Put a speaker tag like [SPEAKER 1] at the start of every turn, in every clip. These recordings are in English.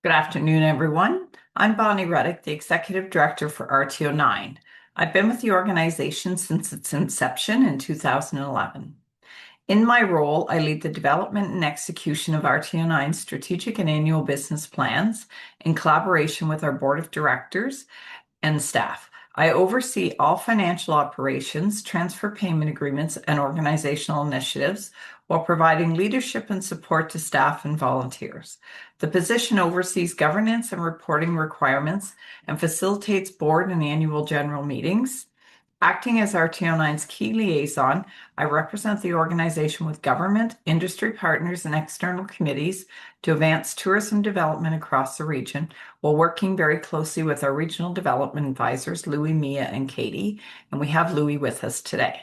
[SPEAKER 1] Good afternoon, everyone. I'm Bonnie Reddick, the Executive Director for RTO9. I've been with the organization since its inception in 2011. In my role, I lead the development and execution of RTO9's strategic and annual business plans in collaboration with our board of directors and staff. I oversee all financial operations, transfer payment agreements, and organizational initiatives while providing leadership and support to staff and volunteers. The position oversees governance and reporting requirements and facilitates board and annual general meetings. Acting as RTO9's key liaison, I represent the organization with government, industry partners, and external committees to advance tourism development across the region while working very closely with our regional development advisors, Louis, Mia, and Katie. And we have Louis with us today.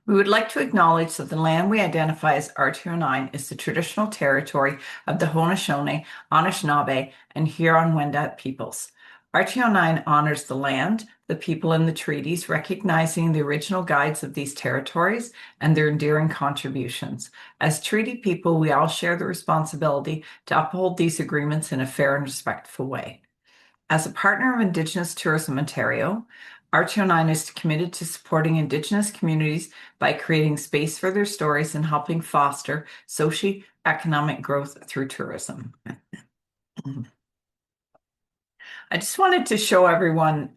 [SPEAKER 1] We would like to acknowledge that the land we identify as R209 is the traditional territory of the Haudenosaunee, Anishinaabe, and Huron-Wendat peoples. R209 honors the land, the people, and the treaties, recognizing the original guides of these territories and their enduring contributions. As treaty people, we all share the responsibility to uphold these agreements in a fair and respectful way. As a partner of Indigenous Tourism Ontario, R209 is committed to supporting Indigenous communities by creating space for their stories and helping foster socio-economic growth through tourism. I just wanted to show everyone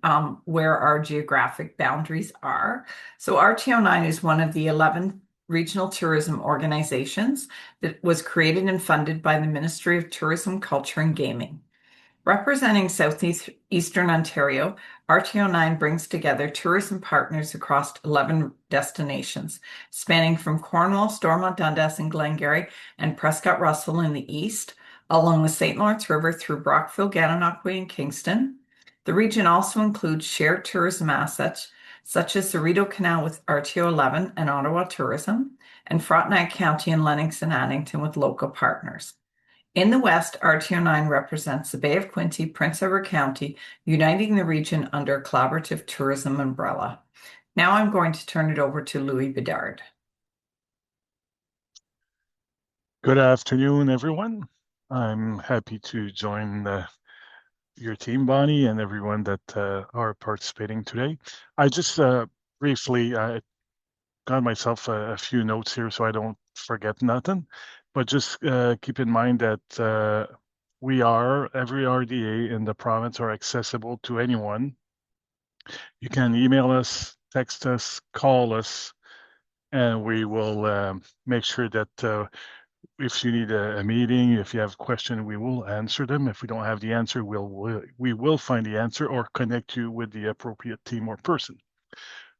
[SPEAKER 1] where our geographic boundaries are. So RTO9 is one of the 11 regional tourism organizations that was created and funded by the Ministry of Tourism, Culture and Gaming. Representing Southeastern Ontario, RTO9 brings together tourism partners across 11 destinations, spanning from Cornwall, Stormont, Dundas, and Glengarry, and Prescott Russell in the east, along the St. Lawrence River through Brockville, Gananoque, and Kingston. The region also includes shared tourism assets, such as the Rideau Canal with RTO11 and Ottawa Tourism, and Frontenac County and Lennox and Addington with local partners. In the west, RTO9 represents the Bay of Quinte, Prince Edward County, uniting the region under a collaborative tourism umbrella. Now I'm going to turn it over to Louis Bedard.
[SPEAKER 2] Good afternoon, everyone. I'm happy to join your team, Bonnie, and everyone that are participating today. I just briefly got myself a few notes here so I don't forget nothing. But just keep in mind that every RDA in the province are accessible to anyone. You can email us, text us, call us, and we will make sure that if you need a meeting, if you have a question, we will answer them. If we don't have the answer, we will find the answer or connect you with the appropriate team or person.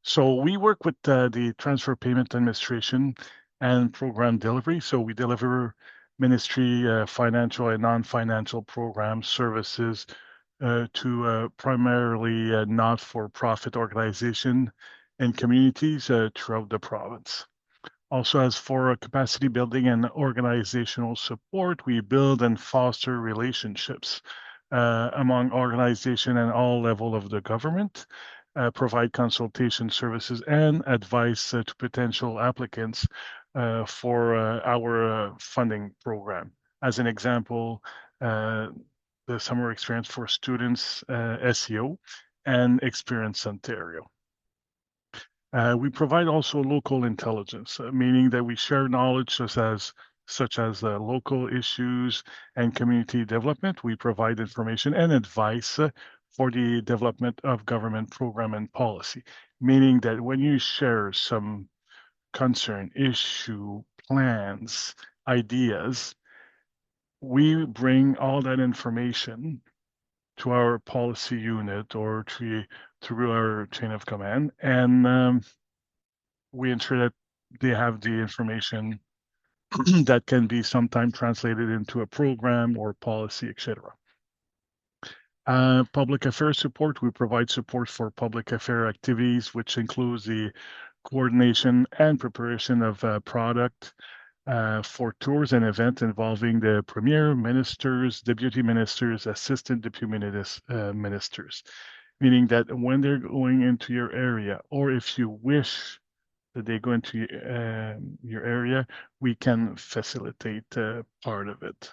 [SPEAKER 2] So we work with the Transfer Payment Administration and Program Delivery. So we deliver ministry, financial and non-financial program services to primarily not-for-profit organization and communities throughout the province. Also, as for capacity building and organizational support, we build and foster relationships among organization and all level of the government, provide consultation services and advice to potential applicants for our funding program. As an example, the summer experience for students, SEO, and Experience Ontario. We provide also local intelligence, meaning that we share knowledge such as local issues and community development. We provide information and advice for the development of government program and policy, meaning that when you share some concern, issue, plans, ideas, we bring all that information to our policy unit or through our chain of command, and we ensure that they have the information that can be sometimes translated into a program or policy, etc. Public affairs support, we provide support for public affairs activities, which includes the coordination and preparation of product for tours and events involving the premier, ministers, deputy ministers, assistant deputy ministers, meaning that when they're going into your area, or if you wish that they go into your area, we can facilitate part of it.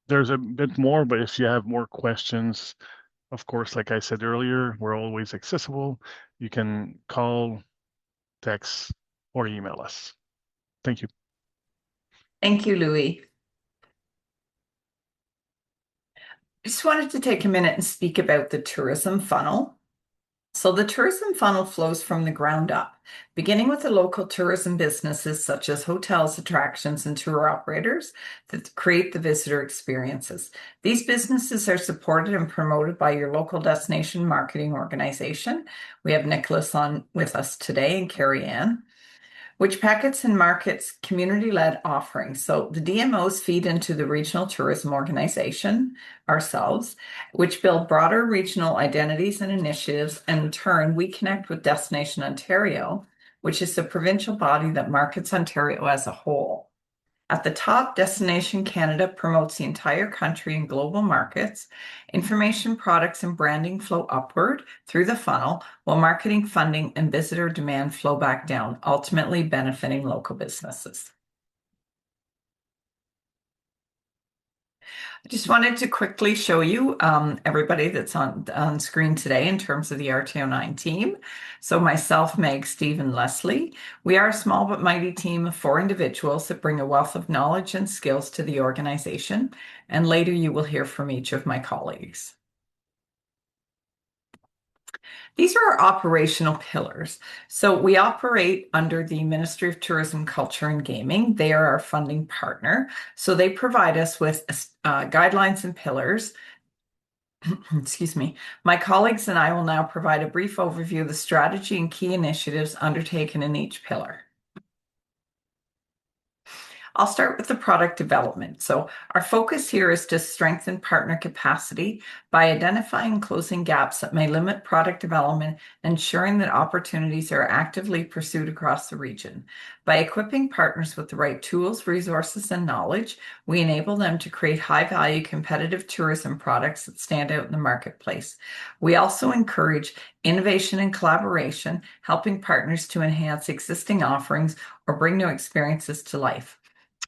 [SPEAKER 2] There's a bit more, but if you have more questions, of course, like I said earlier, we're always accessible. You can call, text, or email us. Thank you.
[SPEAKER 1] Thank you, Louis. I just wanted to take a minute and speak about the tourism funnel. So the tourism funnel flows from the ground up, beginning with the local tourism businesses such as hotels, attractions, and tour operators that create the visitor experiences. These businesses are supported and promoted by your local destination marketing organization. We have Nicholas on with us today and Carrie Ann, which packets and markets community-led offerings. So the DMOs feed into the regional tourism organization, ourselves, which build broader regional identities and initiatives. And in turn, we connect with Destination Ontario, which is the provincial body that markets Ontario as a whole. At the top, Destination Canada promotes the entire country and global markets. Information, products, and branding flow upward through the funnel, while marketing, funding, and visitor demand flow back down, ultimately benefiting local businesses. I just wanted to quickly show you everybody that's on screen today in terms of the RTO9 team. So myself, Meg, Steve, and Leslie. We are a small but mighty team of 4 individuals that bring a wealth of knowledge and skills to the organization. And later you will hear from each of my colleagues. These are our operational pillars. So we operate under the Ministry of Tourism, Culture, and Gaming. They are our funding partner. So they provide us with guidelines and pillars. Excuse me. My colleagues and I will now provide a brief overview of the strategy and key initiatives undertaken in each pillar. I'll start with the product development. So our focus here is to strengthen partner capacity by identifying and closing gaps that may limit product development, ensuring that opportunities are actively pursued across the region. By equipping partners with the right tools, resources, and knowledge, we enable them to create high-value competitive tourism products that stand out in the marketplace. We also encourage innovation and collaboration, helping partners to enhance existing offerings or bring new experiences to life.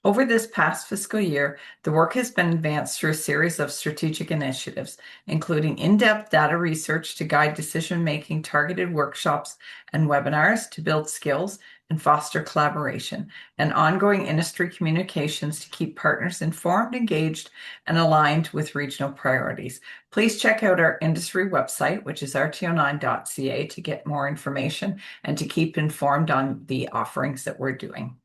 [SPEAKER 1] Over this past fiscal year, the work has been advanced through a series of strategic initiatives, including in-depth data research to guide decision-making, targeted workshops and webinars to build skills and foster collaboration, and ongoing industry communications to keep partners informed, engaged, and aligned with regional priorities. Please check out our industry website, which is rto9.ca, to get more information and to keep informed on the offerings that we're doing.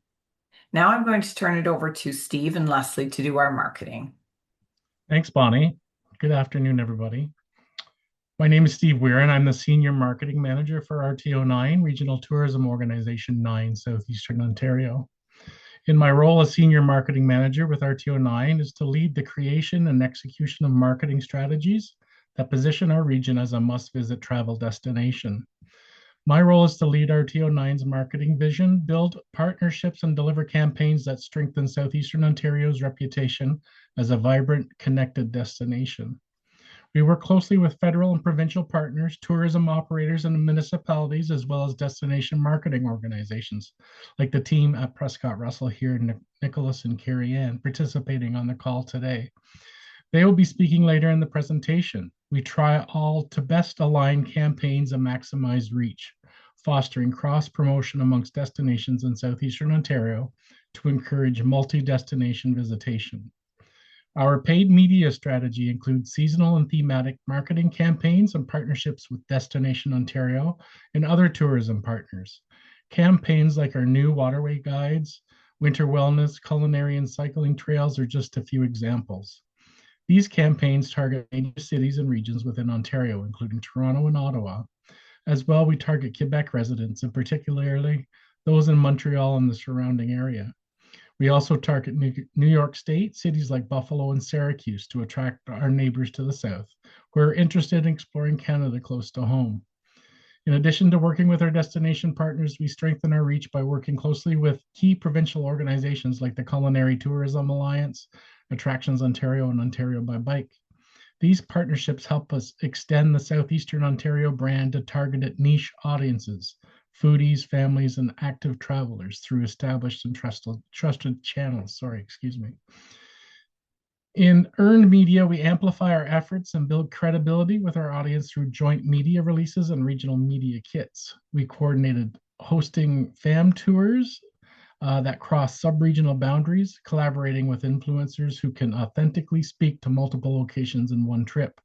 [SPEAKER 1] Now I'm going to turn it over to Steve and Leslie to do our marketing.
[SPEAKER 3] Thanks, Bonnie. Good afternoon, everybody. My name is Steve Weir, and I'm the Senior Marketing Manager for RTO9, Regional Tourism Organization 9, Southeastern Ontario. In my role as Senior Marketing Manager with RTO9 is to lead the creation and execution of marketing strategies that position our region as a must-visit travel destination. My role is to lead RTO9's marketing vision, build partnerships, and deliver campaigns that strengthen Southeastern Ontario's reputation as a vibrant, connected destination. We work closely with federal and provincial partners, tourism operators, and municipalities, as well as destination marketing organizations, like the team at Prescott Russell here, Nicholas and Carrie Ann, participating on the call today. They will be speaking later in the presentation. We try all to best align campaigns and maximize reach, fostering cross-promotion amongst destinations in Southeastern Ontario to encourage multi-destination visitation. Our paid media strategy includes seasonal and thematic marketing campaigns and partnerships with Destination Ontario and other tourism partners. Campaigns like our new waterway guides, winter wellness, culinary, and cycling trails are just a few examples. These campaigns target major cities and regions within Ontario, including Toronto and Ottawa. As well, we target Quebec residents, and particularly those in Montreal and the surrounding area. We also target New York State, cities like Buffalo and Syracuse, to attract our neighbors to the south who are interested in exploring Canada close to home. In addition to working with our destination partners, we strengthen our reach by working closely with key provincial organizations like the Culinary Tourism Alliance, Attractions Ontario, and Ontario by Bike. These partnerships help us extend the Southeastern Ontario brand to targeted niche audiences, foodies, families, and active travelers through established and trusted channels. Sorry, excuse me. In earned media, we amplify our efforts and build credibility with our audience through joint media releases and regional media kits. We coordinated hosting fam tours that cross sub-regional boundaries, collaborating with influencers who can authentically speak to multiple locations in one trip.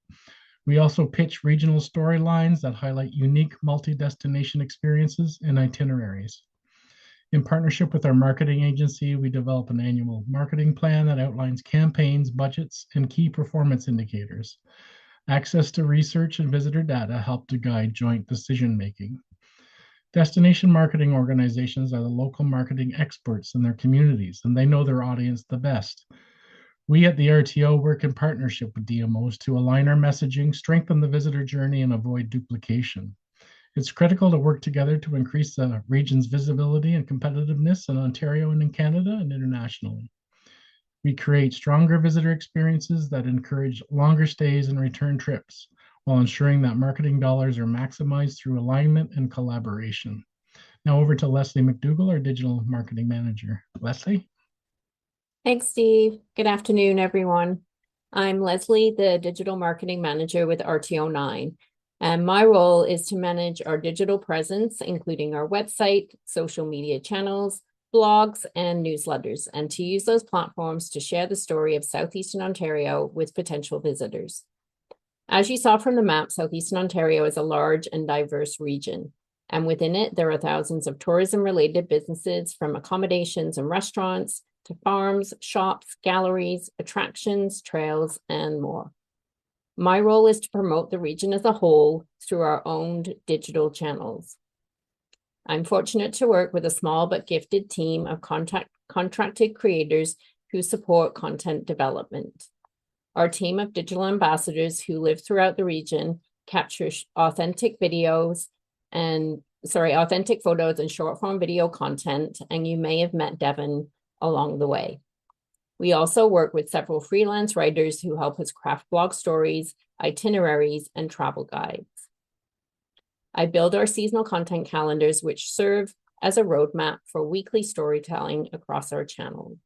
[SPEAKER 3] We also pitch regional storylines that highlight unique multi-destination experiences and itineraries. In partnership with our marketing agency, we develop an annual marketing plan that outlines campaigns, budgets, and key performance indicators. Access to research and visitor data help to guide joint decision-making. Destination marketing organizations are the local marketing experts in their communities, and they know their audience the best. We at the RTO work in partnership with DMOs to align our messaging, strengthen the visitor journey, and avoid duplication. It's critical to work together to increase the region's visibility and competitiveness in Ontario and in Canada and internationally. We create stronger visitor experiences that encourage longer stays and return trips, while ensuring that marketing dollars are maximized through alignment and collaboration. Now over to Leslie McDougall, our digital marketing manager. Leslie?
[SPEAKER 4] Thanks, Steve. Good afternoon, everyone. I'm Leslie, the digital marketing manager with RTO9, and my role is to manage our digital presence, including our website, social media channels, blogs, and newsletters, and to use those platforms to share the story of Southeastern Ontario with potential visitors. As you saw from the map, Southeastern Ontario is a large and diverse region, and within it, there are thousands of tourism-related businesses, from accommodations and restaurants to farms, shops, galleries, attractions, trails, and more. My role is to promote the region as a whole through our owned digital channels. I'm fortunate to work with a small but gifted team of contracted creators who support content development. Our team of digital ambassadors who live throughout the region capture authentic photos and short form video content, and you may have met Devin along the way. We also work with several freelance writers who help us craft blog stories, itineraries, and travel guides. I build our seasonal content calendars, which serve as a roadmap for weekly storytelling across our channel.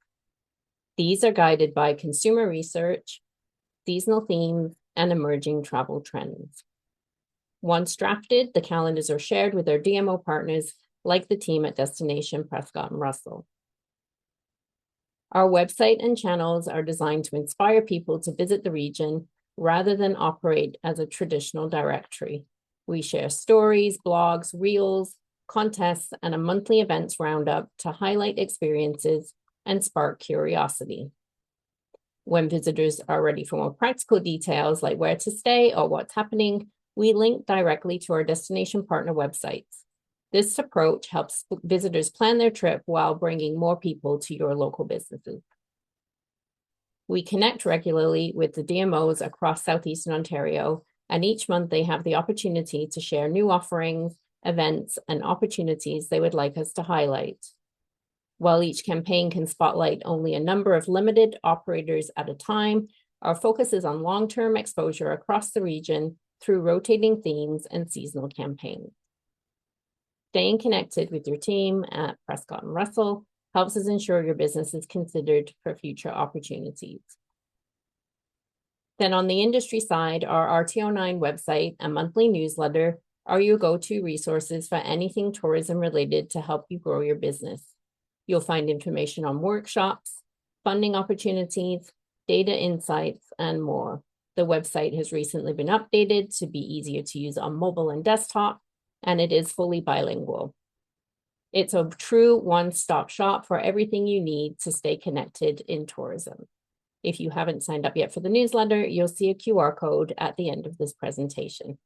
[SPEAKER 4] These are guided by consumer research, seasonal themes, and emerging travel trends. Once drafted, the calendars are shared with our DMO partners, like the team at Destination Prescott and Russell. Our website and channels are designed to inspire people to visit the region rather than operate as a traditional directory. We share stories, blogs, reels, contests, and a monthly events roundup to highlight experiences and spark curiosity. When visitors are ready for more practical details like where to stay or what's happening, we link directly to our destination partner websites. This approach helps visitors plan their trip while bringing more people to your local businesses. We connect regularly with the DMOs across Southeastern Ontario, and each month they have the opportunity to share new offerings, events, and opportunities they would like us to highlight. While each campaign can spotlight only a number of limited operators at a time, our focus is on long-term exposure across the region through rotating themes and seasonal campaigns. Staying connected with your team at Prescott and Russell helps us ensure your business is considered for future opportunities. Then on the industry side, our RTO9 website and monthly newsletter are your go-to resources for anything tourism related to help you grow your business. You'll find information on workshops, funding opportunities, data insights, and more. The website has recently been updated to be easier to use on mobile and desktop, and it is fully bilingual. It's a true one-stop shop for everything you need to stay connected in tourism. If you haven't signed up yet for the newsletter, you'll see a QR code at the end of this presentation.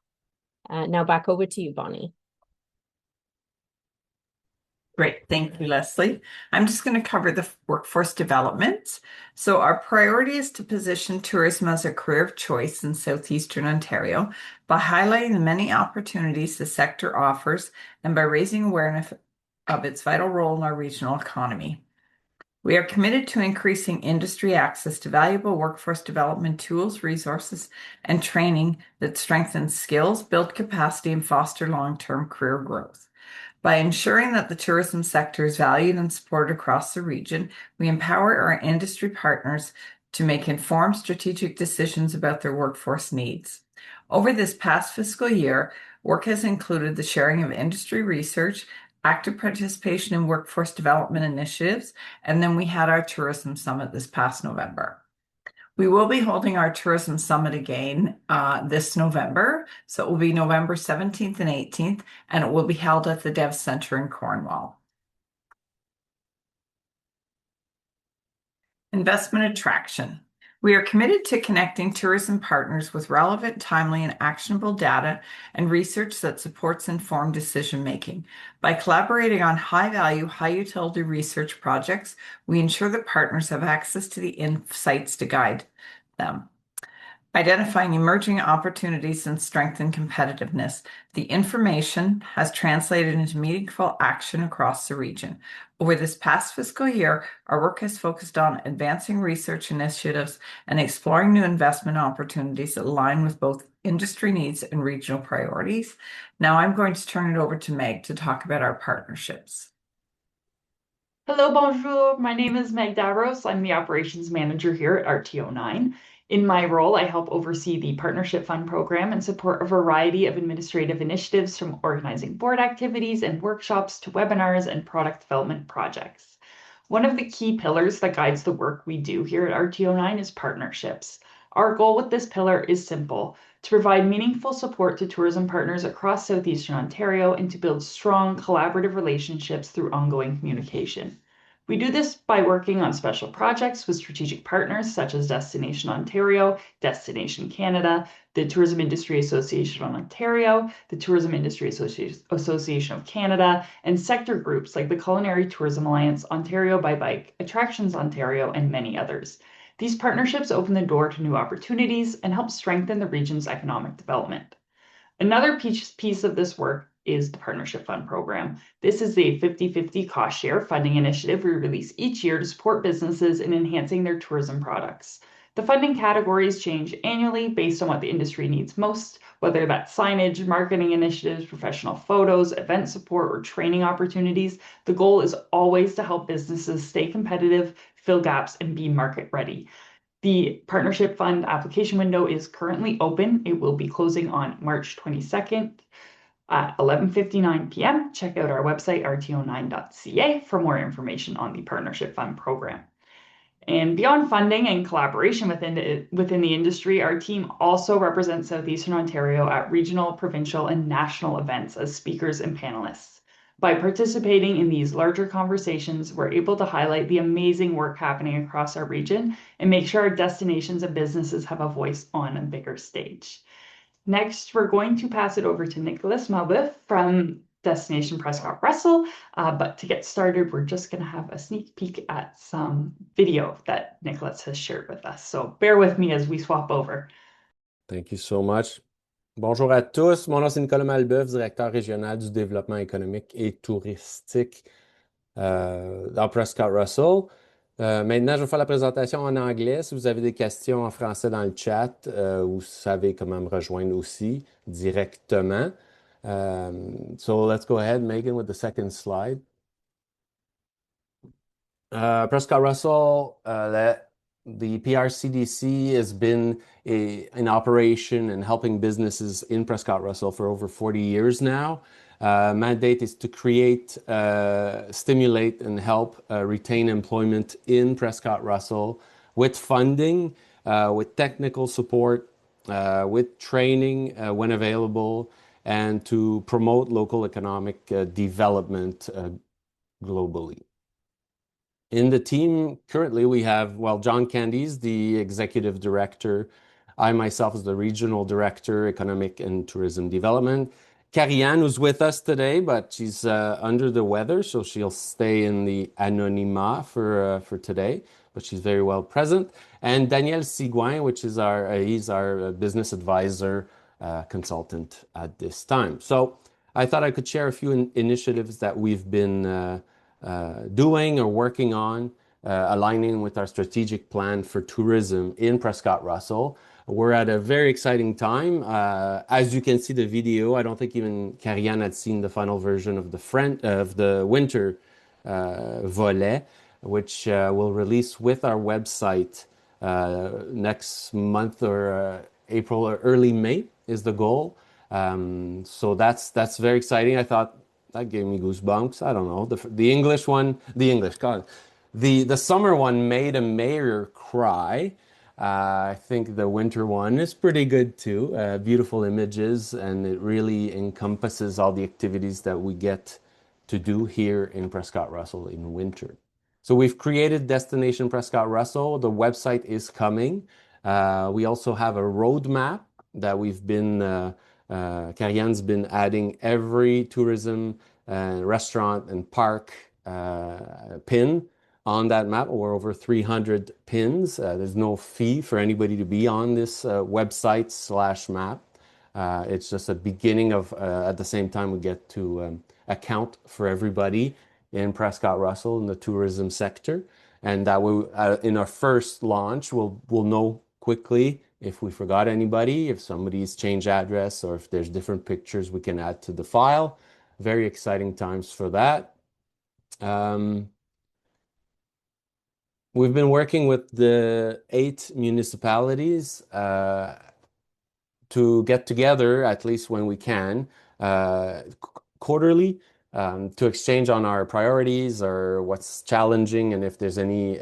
[SPEAKER 4] Now back over to you, Bonnie.
[SPEAKER 1] Great. Thank you, Leslie. I'm just going to cover the workforce development. So our priority is to position tourism as a career of choice in Southeastern Ontario by highlighting the many opportunities the sector offers and by raising awareness of its vital role in our regional economy. We are committed to increasing industry access to valuable workforce development tools, resources, and training that strengthens skills, build capacity, and foster long-term career growth. By ensuring that the tourism sector is valued and supported across the region, we empower our industry partners to make informed strategic decisions about their workforce needs. Over this past fiscal year, work has included the sharing of industry research, active participation in workforce development initiatives, and then we had our tourism summit this past November. We will be holding our tourism summit again this November. So it will be November 17th and 18th, and it will be held at the Dev Center in Cornwall. Investment attraction. We are committed to connecting tourism partners with relevant, timely, and actionable data and research that supports informed decision-making. By collaborating on high-value, high-utility research projects, we ensure that partners have access to the insights to guide them. Identifying emerging opportunities and strengthen competitiveness. The information has translated into meaningful action across the region. Over this past fiscal year, our work has focused on advancing research initiatives and exploring new investment opportunities that align with both industry needs and regional priorities. Now I'm going to turn it over to Meg to talk about our partnerships.
[SPEAKER 5] Hello, bonjour. My name is Meg Davros. I'm the operations manager here at RTO9. In my role, I help oversee the Partnership Fund program and support a variety of administrative initiatives from organizing board activities and workshops to webinars and product development projects. One of the key pillars that guides the work we do here at RTO9 is partnerships. Our goal with this pillar is simple: to provide meaningful support to tourism partners across Southeastern Ontario and to build strong collaborative relationships through ongoing communication. We do this by working on special projects with strategic partners such as Destination Ontario, Destination Canada, the Tourism Industry Association of Ontario, the Tourism Industry Association of Canada, and sector groups like the Culinary Tourism Alliance, Ontario by Bike, Attractions Ontario, and many others. These partnerships open the door to new opportunities and help strengthen the region's economic development. Another piece of this work is the Partnership Fund program. This is a 50-50 cost share funding initiative we release each year to support businesses in enhancing their tourism products. The funding categories change annually based on what the industry needs most, whether that's signage, marketing initiatives, professional photos, event support, or training opportunities. The goal is always to help businesses stay competitive, fill gaps, and be market ready. The Partnership Fund application window is currently open. It will be closing on March 22nd at 11:59 p.m. Check out our website, rto9.ca, for more information on the Partnership Fund program. And beyond funding and collaboration within the industry, our team also represents Southeastern Ontario at regional, provincial, and national events as speakers and panelists. By participating in these larger conversations, we're able to highlight the amazing work happening across our region and make sure our destinations and businesses have a voice on a bigger stage. Next, we're going to pass it over to Nicholas Malbeuf from Destination Prescott Russell. But to get started, we're just going to have a sneak peek at some video that Nicholas has shared with us. So bear with me as we swap over.
[SPEAKER 6] Thank you so much. Bonjour à tous. Mon nom, c'est Nicolas Malbeuf, directeur régional du développement économique et touristique dans Prescott Russell. Maintenant, je vais faire la présentation en anglais. Si vous avez des questions en français dans le chat, vous savez comment me rejoindre aussi directement. So let's go ahead, Megan, with the second slide. Prescott Russell, the PRCDC has been in operation and helping businesses in Prescott Russell for over 40 years now. Mandate is to create, stimulate, and help retain employment in Prescott Russell with funding, with technical support, with training when available, and to promote local economic development globally. In the team, currently we have, John Candies, the executive director. I myself is the regional director, economic and tourism development. Carrie-Anne, who's with us today, but she's under the weather, so she'll stay in the anonymat for today, but she's very well present. And Daniel Sigouin, which is he's our business advisor consultant at this time. So I thought I could share a few initiatives that we've been doing or working on aligning with our strategic plan for tourism in Prescott Russell. We're at a very exciting time. As you can see the video, I don't think even Karianne had seen the final version of the winter volet, which will release with our website next month or April or early May is the goal. So that's very exciting. I thought that gave me goosebumps. I don't know. The English one, God. The summer one made a mayor cry. I think the winter one is pretty good too. Beautiful images, and it really encompasses all the activities that we get to do here in Prescott Russell in winter. So we've created Destination Prescott Russell. The website is coming. We also have a roadmap that Karianne's been adding every tourism, restaurant, and park pin on that map. We're over 300 pins. There's no fee for anybody to be on this website/map. It's just a beginning of, at the same time, we get to account for everybody in Prescott Russell in the tourism sector. And that we, in our first launch, we'll know quickly if we forgot anybody, if somebody's changed address, or if there's different pictures we can add to the file. Very exciting times for that. We've been working with the 8 municipalities to get together, at least when we can, quarterly, to exchange on our priorities or what's challenging and if there's any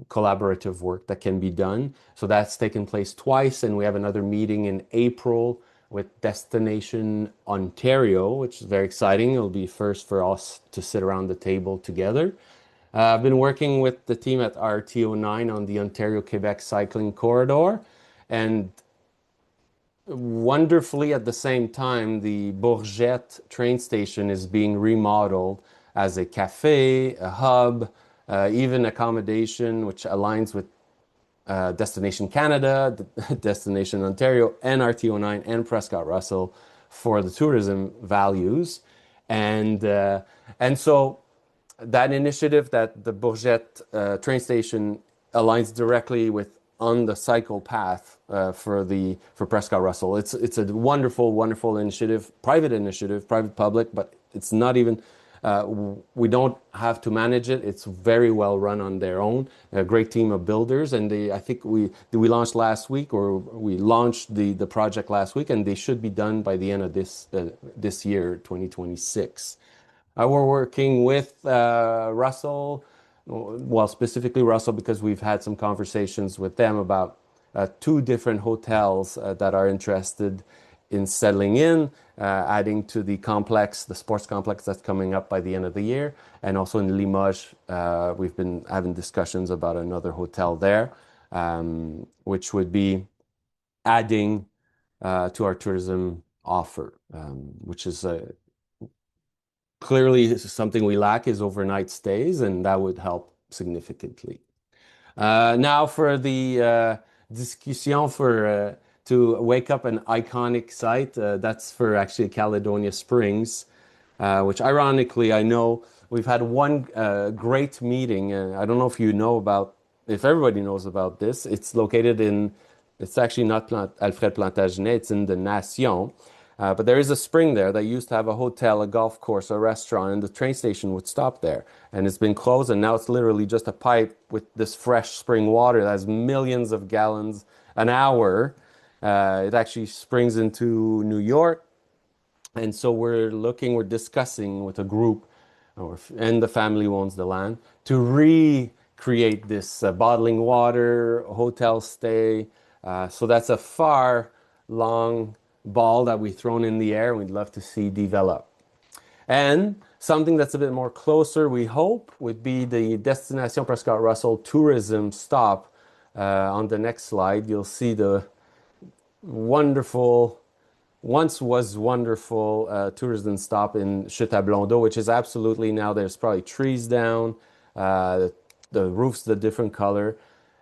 [SPEAKER 6] collaborative work that can be done. So that's taken place twice, and we have another meeting in April with Destination Ontario, which is very exciting. It'll be first for us to sit around the table together. I've been working with the team at RTO9 on the Ontario-Quebec cycling corridor, and wonderfully at the same time, the Bourgette train station is being remodeled as a cafe, a hub, even accommodation, which aligns with Destination Canada, Destination Ontario, and RTO9 and Prescott Russell for the tourism values. And so that initiative that the Bourgette train station aligns directly with on the cycle path for Prescott Russell. It's a wonderful initiative, private public, but it's not even we don't have to manage it. It's very well run on their own. A great team of builders, and I think we launched last week, or we launched the project last week, and they should be done by the end of this year, 2026. We're working with Russell, well, specifically Russell, because we've had some conversations with them about 2 different hotels that are interested in settling in, adding to the sports complex that's coming up by the end of the year. And also in Limoges, we've been having discussions about another hotel there, which would be adding to our tourism offer, which is clearly something we lack is overnight stays, and that would help significantly. Now for the discussion to wake up an iconic site. That's for actually Caledonia Springs, which ironically, I know we've had one great meeting. I don't know if everybody knows about this. It's actually not Alfred Plantagenet, it's in the Nation. But there is a spring there that used to have a hotel, a golf course, a restaurant, and the train station would stop there. And it's been closed, and now it's literally just a pipe with this fresh spring water that has millions of gallons an hour. It actually springs into New York. And so we're discussing with a group, and the family who owns the land, to recreate this bottling water, hotel stay. So that's a long ball that we've thrown in the air, and we'd love to see develop. And something that's a bit more closer, we hope, would be the Destination Prescott Russell tourism stop. On the next slide, you'll see the once was wonderful tourism stop in Chute à Blondeau, which is absolutely, now there's probably trees down, the roof's a different color.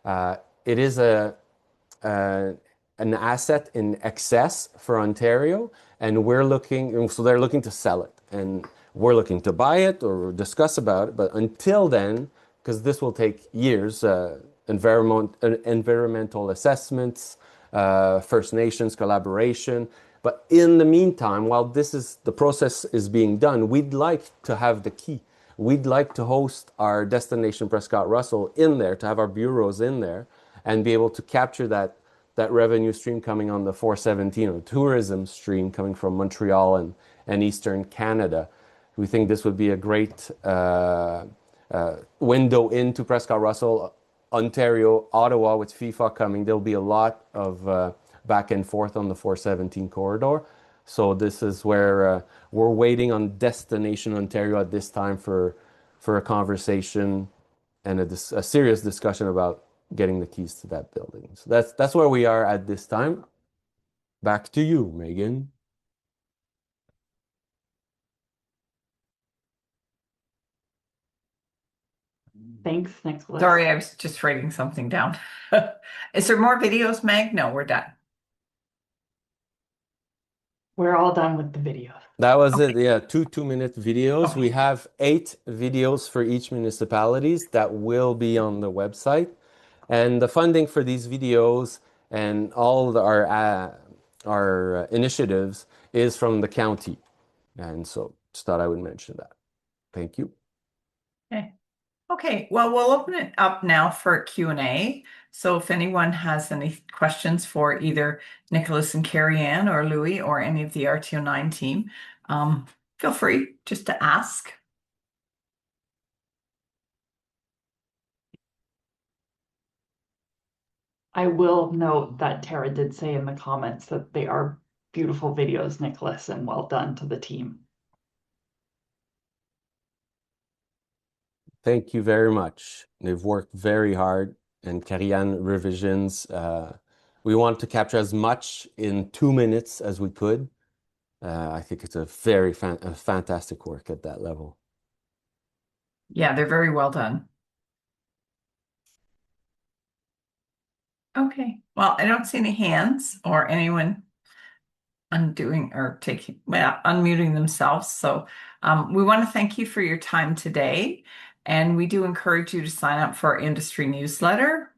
[SPEAKER 6] It is an asset in excess for Ontario, and so they're looking to sell it, and we're looking to buy it or discuss about it. But until then, because this will take years, environmental assessments, First Nations collaboration. But in the meantime, while the process is being done, we'd like to have the key. We'd like to host our destination Prescott Russell in there, to have our bureaus in there, and be able to capture that revenue stream coming on the 417, or tourism stream coming from Montreal and Eastern Canada. We think this would be a great window into Prescott Russell, Ontario, Ottawa. With FIFA coming, there'll be a lot of back and forth on the 417 corridor. So this is where we're waiting on Destination Ontario at this time for a conversation and a serious discussion about getting the keys to that building. So that's where we are at this time. Back to you, Megan.
[SPEAKER 5] Thanks, Nicholas.
[SPEAKER 1] Sorry, I was just writing something down. Is there more videos, Meg? No, we're done.
[SPEAKER 5] We're all done with the video.
[SPEAKER 6] That was it. Yeah, two-minute videos.
[SPEAKER 1] Okay.
[SPEAKER 6] We have 8 videos for each municipalities that will be on the website. And the funding for these videos and all our initiatives is from the county. And so just thought I would mention that. Thank you.
[SPEAKER 1] Okay, well, we'll open it up now for Q&A. So if anyone has any questions for either Nicholas and Carrie Ann or Louis or any of the RTO9 team, feel free just to ask.
[SPEAKER 5] I will note that Tara did say in the comments that they are beautiful videos, Nicholas, and well done to the team.
[SPEAKER 6] Thank you very much. They've worked very hard, and Carrie-Anne revisions. We want to capture as much in 2 minutes as we could. I think it's a very fantastic work at that level.
[SPEAKER 1] Yeah, they're very well done. Okay, well, I don't see any hands or anyone unmuting themselves. So we want to thank you for your time today. And we do encourage you to sign up for our industry newsletter.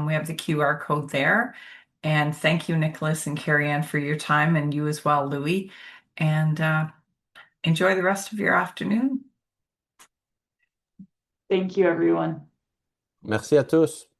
[SPEAKER 1] We have the QR code there. And thank you, Nicholas and Carrie Ann, for your time, and you as well, Louis. And enjoy the rest of your afternoon.
[SPEAKER 5] Thank you, everyone.
[SPEAKER 6] Merci à tous.